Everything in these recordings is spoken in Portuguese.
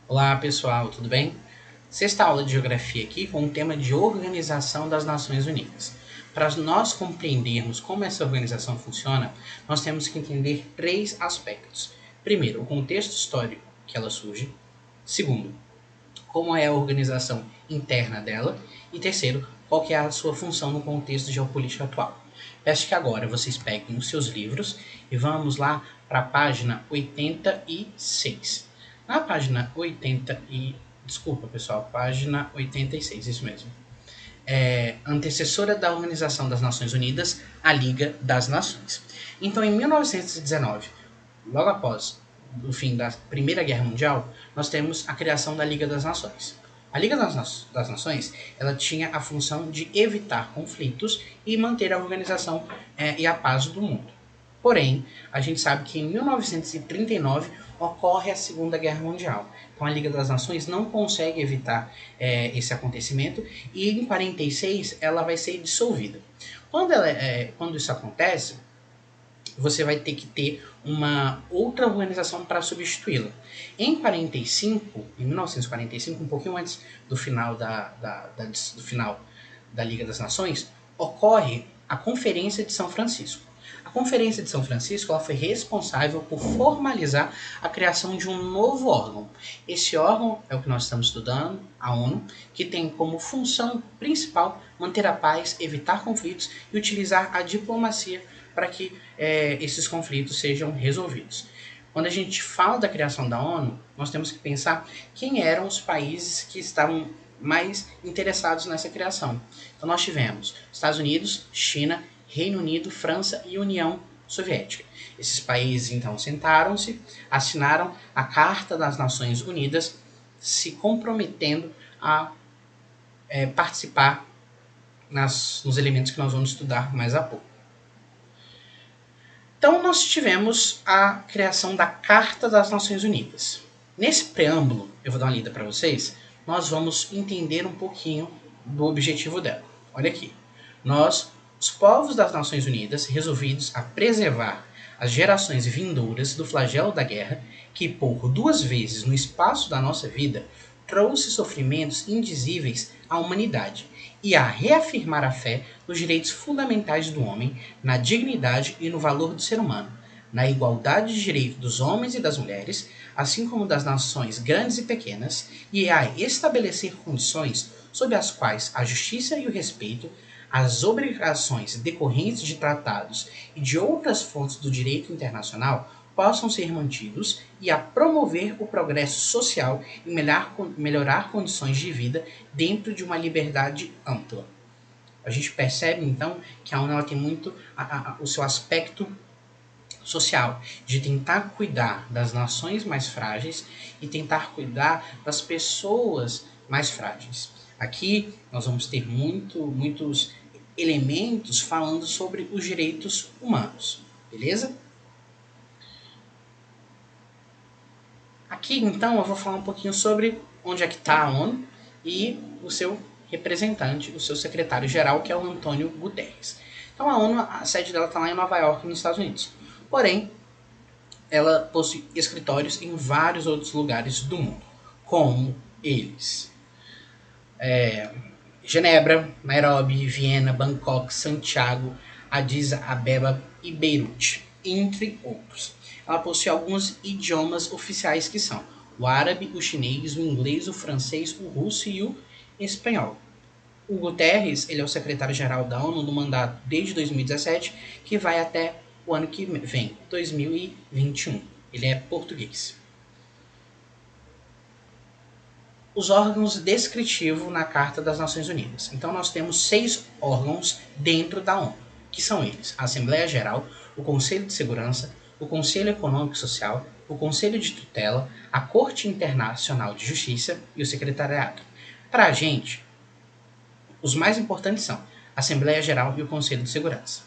Olá pessoal, tudo bem? Sexta aula de Geografia aqui com o tema de Organização das Nações Unidas. Para nós compreendermos como essa organização funciona, nós temos que entender três aspectos. Primeiro, o contexto histórico que ela surge. Segundo, como é a organização interna dela. E terceiro, qual que é a sua função no contexto geopolítico atual. Peço que agora vocês peguem os seus livros e vamos lá para a página 86. Na página 80 e... Desculpa, pessoal, página 86, isso mesmo. Antecessora da Organização das Nações Unidas, a Liga das Nações. Então, em 1919, logo após o fim da Primeira Guerra Mundial, nós temos a criação da Liga das Nações. A Liga das Nações ela tinha a função de evitar conflitos e manter a organização e a paz do mundo. Porém, a gente sabe que em 1939 ocorre a Segunda Guerra Mundial. Então a Liga das Nações não consegue evitar esse acontecimento e em 46 ela vai ser dissolvida. Quando isso acontece, você vai ter que ter uma outra organização para substituí-la. Em 1945, um pouquinho antes do final do final da Liga das Nações, ocorre a Conferência de São Francisco. A Conferência de São Francisco ela foi responsável por formalizar a criação de um novo órgão. Esse órgão é o que nós estamos estudando, a ONU, que tem como função principal manter a paz, evitar conflitos e utilizar a diplomacia para que esses conflitos sejam resolvidos. Quando a gente fala da criação da ONU, nós temos que pensar quem eram os países que estavam mais interessados nessa criação. Então nós tivemos Estados Unidos, China, Reino Unido, França e União Soviética. Esses países então sentaram-se, assinaram a Carta das Nações Unidas, se comprometendo a participar nos elementos que nós vamos estudar mais a pouco. Então nós tivemos a criação da Carta das Nações Unidas. Nesse preâmbulo, eu vou dar uma lida para vocês, nós vamos entender um pouquinho do objetivo dela. Olha aqui. Nós, os povos das Nações Unidas, resolvidos a preservar as gerações vindouras do flagelo da guerra, que por 2 vezes no espaço da nossa vida trouxe sofrimentos indizíveis à humanidade, e a reafirmar a fé nos direitos fundamentais do homem, na dignidade e no valor do ser humano, na igualdade de direito dos homens e das mulheres, assim como das nações grandes e pequenas, e a estabelecer condições sob as quais a justiça e o respeito, as obrigações decorrentes de tratados e de outras fontes do direito internacional possam ser mantidos e a promover o progresso social e melhorar condições de vida dentro de uma liberdade ampla. A gente percebe, então, que a ONU ela tem muito o seu aspecto social, de tentar cuidar das nações mais frágeis e tentar cuidar das pessoas mais frágeis. Aqui nós vamos ter muitos elementos falando sobre os direitos humanos, beleza? Aqui, então, eu vou falar um pouquinho sobre onde é que está a ONU e o seu representante, o seu secretário-geral, que é o Antônio Guterres. Então, a ONU, a sede dela está lá em Nova York, nos Estados Unidos. Porém, ela possui escritórios em vários outros lugares do mundo, como eles. Genebra, Nairobi, Viena, Bangkok, Santiago, Addis Abeba e Beirute, entre outros. Ela possui alguns idiomas oficiais que são o árabe, o chinês, o inglês, o francês, o russo e o espanhol. O Guterres ele é o secretário-geral da ONU no mandato desde 2017, que vai até o ano que vem, 2021. Ele é português. Os órgãos descritivos na Carta das Nações Unidas. Então nós temos 6 órgãos dentro da ONU, que são eles: a Assembleia Geral, o Conselho de Segurança, o Conselho Econômico e Social, o Conselho de Tutela, a Corte Internacional de Justiça e o Secretariado. Para a gente, os mais importantes são a Assembleia Geral e o Conselho de Segurança.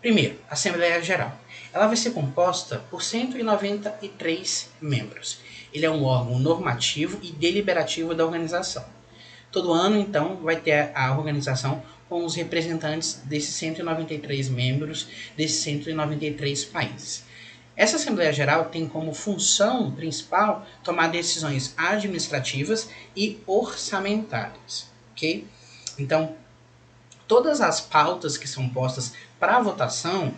Primeiro, a Assembleia Geral. Ela vai ser composta por 193 membros. Ele é um órgão normativo e deliberativo da organização. Todo ano, então, vai ter a organização com os representantes desses 193 membros, desses 193 países. Essa Assembleia Geral tem como função principal tomar decisões administrativas e orçamentárias, ok? Então, todas as pautas que são postas para votação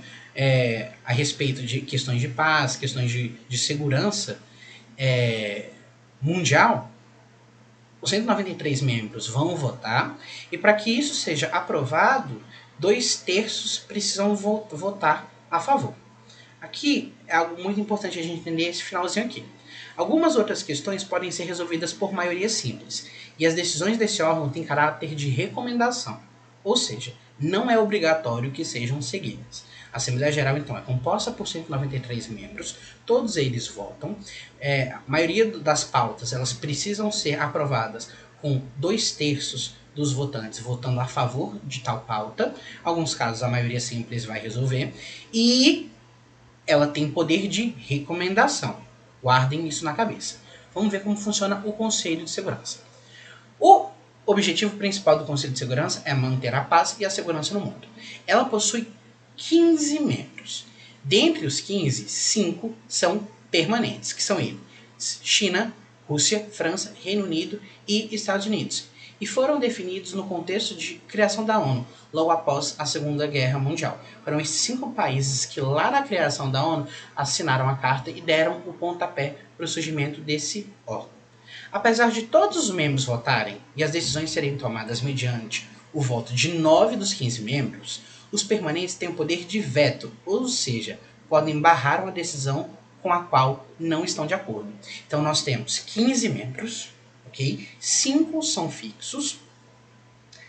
a respeito de questões de paz, questões de segurança mundial, os 193 membros vão votar, e para que isso seja aprovado, 2/3 precisam votar a favor. Aqui é algo muito importante a gente entender esse finalzinho aqui. Algumas outras questões podem ser resolvidas por maioria simples, e as decisões desse órgão têm caráter de recomendação, ou seja, não é obrigatório que sejam seguidas. A Assembleia Geral, então, é composta por 193 membros, todos eles votam. A maioria das pautas elas precisam ser aprovadas com 2/3 dos votantes votando a favor de tal pauta. Em alguns casos, a maioria simples vai resolver. E ela tem poder de recomendação. Guardem isso na cabeça. Vamos ver como funciona o Conselho de Segurança. O objetivo principal do Conselho de Segurança é manter a paz e a segurança no mundo. Ela possui 15 membros. Dentre os 15, 5 são permanentes, que são eles: China, Rússia, França, Reino Unido e Estados Unidos. E foram definidos no contexto de criação da ONU, logo após a Segunda Guerra Mundial. Foram esses 5 países que lá na criação da ONU assinaram a carta e deram o pontapé para o surgimento desse órgão. Apesar de todos os membros votarem e as decisões serem tomadas mediante o voto de 9 dos 15 membros, os permanentes têm o poder de veto, ou seja, podem barrar uma decisão com a qual não estão de acordo. Então nós temos 15 membros, ok? 5 são fixos,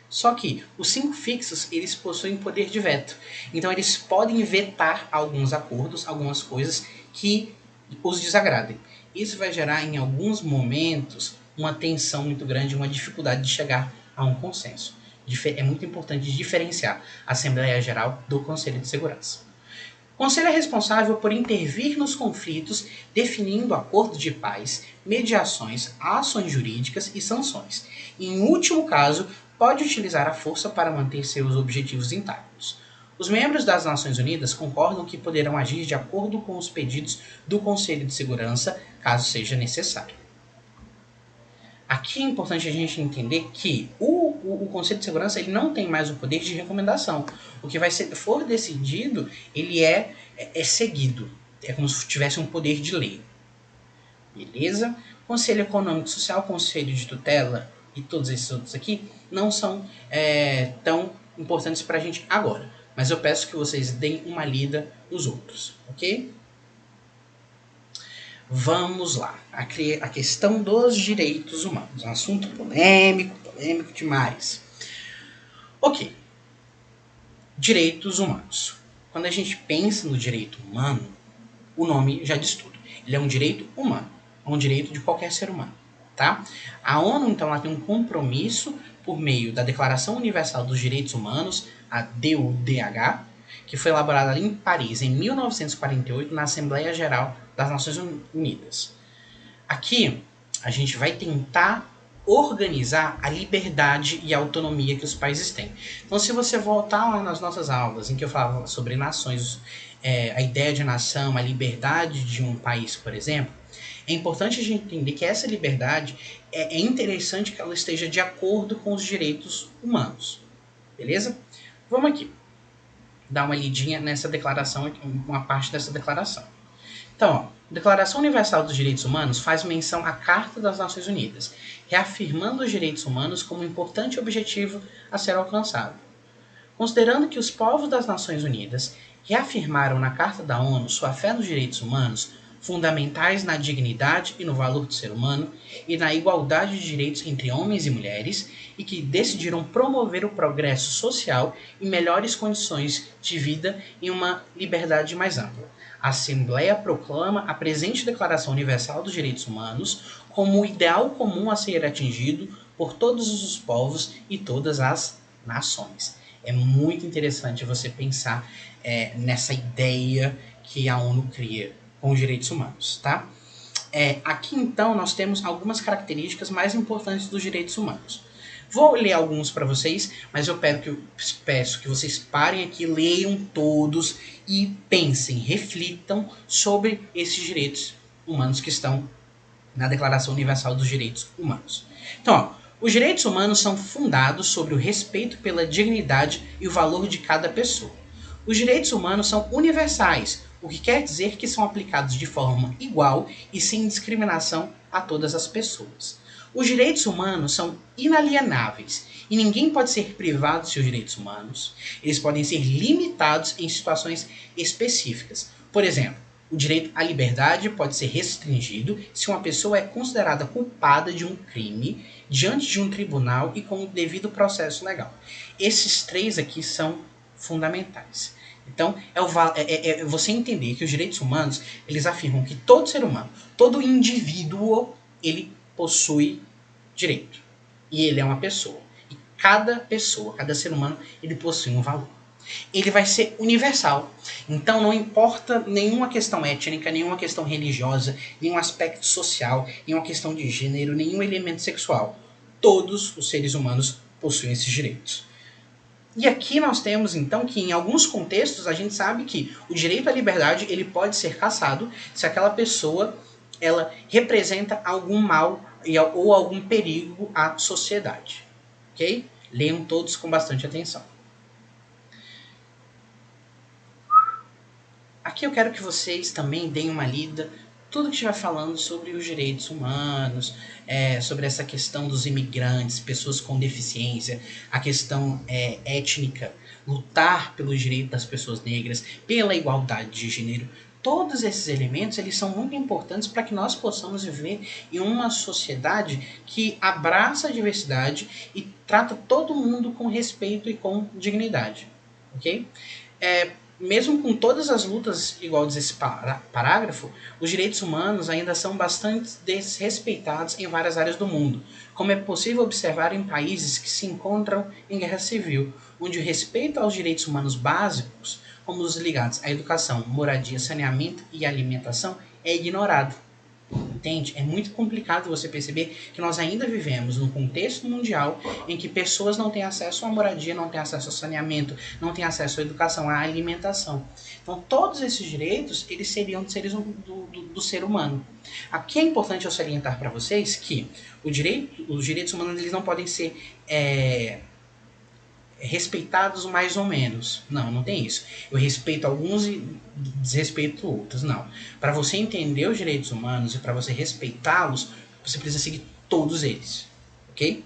só que os 5 fixos eles possuem poder de veto. Então eles podem vetar alguns acordos, algumas coisas que os desagradem. Isso vai gerar em alguns momentos uma tensão muito grande, uma dificuldade de chegar a um consenso. É muito importante diferenciar a Assembleia Geral do Conselho de Segurança. O Conselho é responsável por intervir nos conflitos, definindo acordos de paz, mediações, ações jurídicas e sanções. E, em último caso, pode utilizar a força para manter seus objetivos intactos. Os membros das Nações Unidas concordam que poderão agir de acordo com os pedidos do Conselho de Segurança, caso seja necessário. Aqui é importante a gente entender que o Conselho de Segurança ele não tem mais o poder de recomendação. O que for decidido, ele é seguido. É como se tivesse um poder de lei. Beleza? Conselho Econômico e Social, Conselho de Tutela e todos esses outros aqui não são tão importantes para a gente agora. Mas eu peço que vocês deem uma lida nos outros, ok? Vamos lá. A questão dos direitos humanos. Um assunto polêmico demais. Ok. Direitos humanos. Quando a gente pensa no direito humano, o nome já diz tudo. Ele é um direito humano. É um direito de qualquer ser humano. Tá? A ONU, então, ela tem um compromisso por meio da Declaração Universal dos Direitos Humanos, a DUDH, que foi elaborada ali em Paris em 1948 na Assembleia Geral das Nações Unidas. Aqui a gente vai tentar organizar a liberdade e a autonomia que os países têm. Então, se você voltar lá nas nossas aulas em que eu falava sobre nações, a ideia de nação, a liberdade de um país, por exemplo, é importante a gente entender que essa liberdade é interessante que ela esteja de acordo com os direitos humanos. Beleza? Vamos aqui dar uma lidinha nessa declaração, uma parte dessa declaração. Então, a Declaração Universal dos Direitos Humanos faz menção à Carta das Nações Unidas, reafirmando os direitos humanos como um importante objetivo a ser alcançado. Considerando que os povos das Nações Unidas reafirmaram na Carta da ONU sua fé nos direitos humanos, fundamentais na dignidade e no valor do ser humano e na igualdade de direitos entre homens e mulheres, e que decidiram promover o progresso social e melhores condições de vida em uma liberdade mais ampla. A Assembleia proclama a presente Declaração Universal dos Direitos Humanos como o ideal comum a ser atingido por todos os povos e todas as nações. É muito interessante você pensar nessa ideia que a ONU cria com os direitos humanos, tá? Aqui então nós temos algumas características mais importantes dos direitos humanos. Vou ler alguns para vocês, mas eu peço que vocês parem aqui, leiam todos e pensem, reflitam sobre esses direitos humanos que estão na Declaração Universal dos Direitos Humanos. Então, ó, os direitos humanos são fundados sobre o respeito pela dignidade e o valor de cada pessoa. Os direitos humanos são universais, o que quer dizer que são aplicados de forma igual e sem discriminação a todas as pessoas. Os direitos humanos são inalienáveis e ninguém pode ser privado de seus direitos humanos. Eles podem ser limitados em situações específicas. Por exemplo, o direito à liberdade pode ser restringido se uma pessoa é considerada culpada de um crime diante de um tribunal e com o devido processo legal. Esses três aqui são fundamentais. Então, é você entender que os direitos humanos, eles afirmam que todo ser humano, todo indivíduo, ele possui direito. E ele é uma pessoa. E cada pessoa, cada ser humano, ele possui um valor. Ele vai ser universal. Então não importa nenhuma questão étnica, nenhuma questão religiosa, nenhum aspecto social, nenhuma questão de gênero, nenhum elemento sexual. Todos os seres humanos possuem esses direitos. E aqui nós temos então que em alguns contextos a gente sabe que o direito à liberdade ele pode ser cassado se aquela pessoa ela representa algum mal ou algum perigo à sociedade. Ok? Leiam todos com bastante atenção. Aqui eu quero que vocês também deem uma lida tudo que estiver falando sobre os direitos humanos, sobre essa questão dos imigrantes, pessoas com deficiência, a questão étnica, lutar pelos direitos das pessoas negras, pela igualdade de gênero. Todos esses elementos eles são muito importantes para que nós possamos viver em uma sociedade que abraça a diversidade e trata todo mundo com respeito e com dignidade. Ok? Mesmo com todas as lutas, igual diz esse parágrafo, os direitos humanos ainda são bastante desrespeitados em várias áreas do mundo, como é possível observar em países que se encontram em guerra civil, onde o respeito aos direitos humanos básicos, como os ligados à educação, moradia, saneamento e alimentação, é ignorado. Entende? É muito complicado você perceber que nós ainda vivemos num contexto mundial em que pessoas não têm acesso à moradia, não têm acesso ao saneamento, não têm acesso à educação, à alimentação. Então, todos esses direitos, eles seriam do ser humano. Aqui é importante eu salientar para vocês que os direitos humanos eles não podem ser respeitados mais ou menos. Não, não tem isso. Eu respeito alguns e desrespeito outros. Não. Para você entender os direitos humanos e para você respeitá-los, você precisa seguir todos eles. Ok?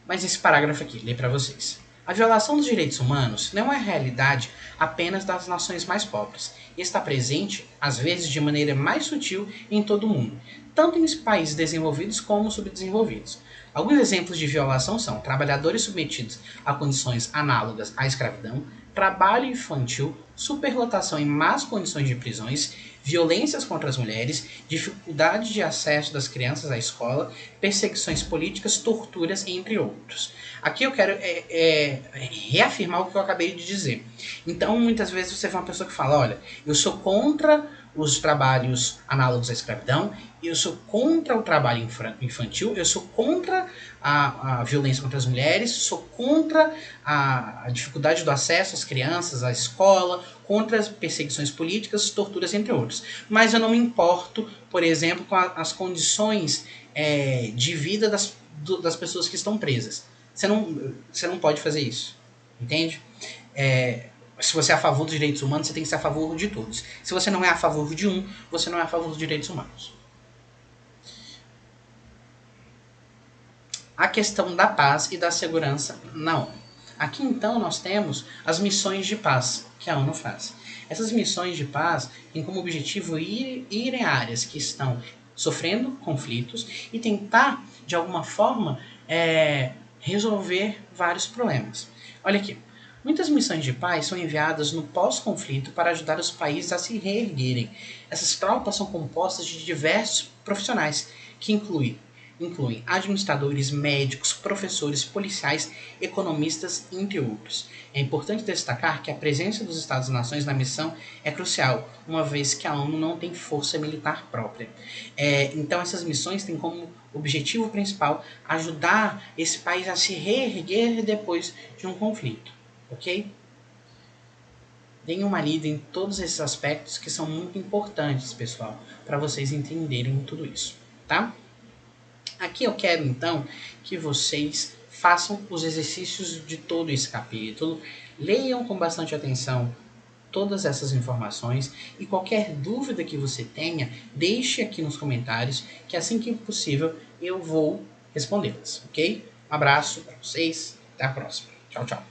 Mas esse parágrafo aqui, lê para vocês. A violação dos direitos humanos não é realidade apenas das nações mais pobres. E está presente, às vezes, de maneira mais sutil em todo o mundo, tanto em países desenvolvidos como subdesenvolvidos. Alguns exemplos de violação são trabalhadores submetidos a condições análogas à escravidão, trabalho infantil, superlotação em más condições de prisões, violências contra as mulheres, dificuldade de acesso das crianças à escola, perseguições políticas, torturas, entre outros. Aqui eu quero reafirmar o que eu acabei de dizer. Então, muitas vezes você vê uma pessoa que fala, olha, eu sou contra os trabalhos análogos à escravidão, eu sou contra o trabalho infantil, eu sou contra a violência contra as mulheres, sou contra a dificuldade do acesso às crianças, à escola, contra as perseguições políticas, torturas, entre outros. Mas eu não me importo, por exemplo, com as condições de vida das pessoas que estão presas. Você não pode fazer isso, entende? Se você é a favor dos direitos humanos, você tem que ser a favor de todos. Se você não é a favor de um, você não é a favor dos direitos humanos. A questão da paz e da segurança na ONU. Aqui então nós temos as missões de paz que a ONU faz. Essas missões de paz têm como objetivo ir em áreas que estão sofrendo conflitos e tentar, de alguma forma, resolver vários problemas. Olha aqui. Muitas missões de paz são enviadas no pós-conflito para ajudar os países a se reerguerem. Essas tropas são compostas de diversos profissionais, que incluem incluem administradores, médicos, professores, policiais, economistas, entre outros. É importante destacar que a presença dos Estados-nações na missão é crucial, uma vez que a ONU não tem força militar própria. Então essas missões têm como objetivo principal ajudar esse país a se reerguer depois de um conflito, ok? Deem uma lida em todos esses aspectos que são muito importantes, pessoal, para vocês entenderem tudo isso, tá? Aqui eu quero então que vocês façam os exercícios de todo esse capítulo, leiam com bastante atenção todas essas informações e qualquer dúvida que você tenha, deixe aqui nos comentários que assim que possível eu vou respondê-las, ok? Um abraço para vocês, até a próxima. Tchau, tchau.